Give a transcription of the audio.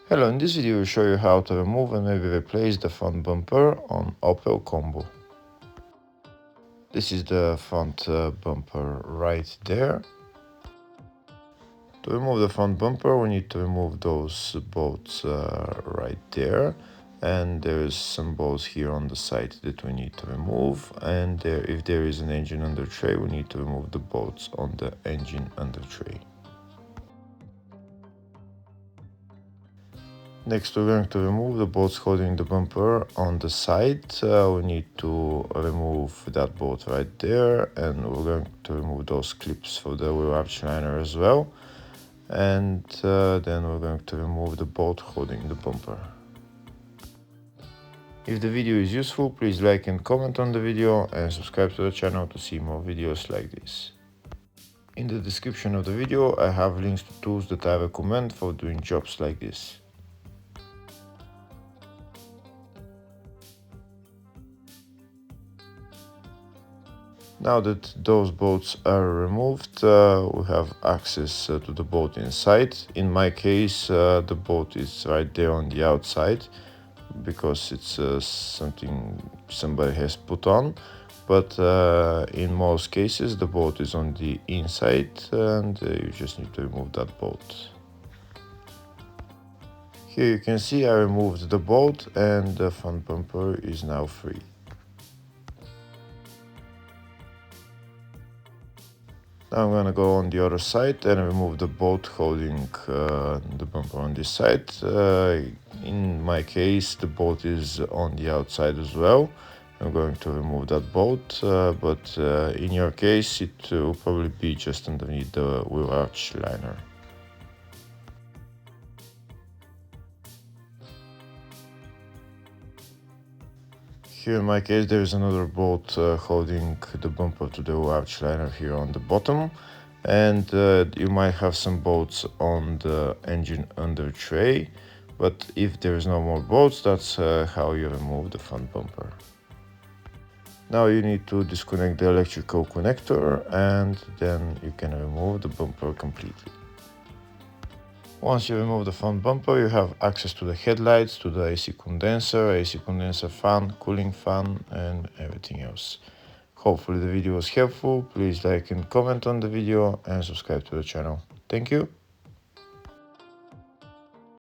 Hello, in this video I will show you how to remove and maybe replace the front bumper on Opel Combo. This is the front bumper right there. To remove the front bumper we need to remove those bolts right there, and there is some bolts here on the side that we need to remove, and if there is an engine under tray we need to remove the bolts on the engine under tray. Next, we're going to remove the bolts holding the bumper on the side. We need to remove that bolt right there, and we're going to remove those clips for the wheel arch liner as well. And then we're going to remove the bolt holding the bumper. If the video is useful, please like and comment on the video and subscribe to the channel to see more videos like this. In the description of the video, I have links to tools that I recommend for doing jobs like this. Now that those bolts are removed, we have access to the bolt inside. In my case, the bolt is right there on the outside because it's something somebody has put on. But in most cases, the bolt is on the inside, and you just need to remove that bolt. Here you can see I removed the bolt and the front bumper is now free. Now I'm gonna go on the other side and remove the bolt holding the bumper on this side. In my case, the bolt is on the outside as well. I'm going to remove that bolt, but in your case, it will probably be just underneath the wheel arch liner. Here in my case there is another bolt holding the bumper to the arch liner here on the bottom, and you might have some bolts on the engine under tray, but if there is no more bolts, that's how you remove the front bumper. Now you need to disconnect the electrical connector, and then you can remove the bumper completely. Once you remove the front bumper, you have access to the headlights, to the AC condenser fan, cooling fan, and everything else. Hopefully the video was helpful. Please like and comment on the video and subscribe to the channel. Thank you.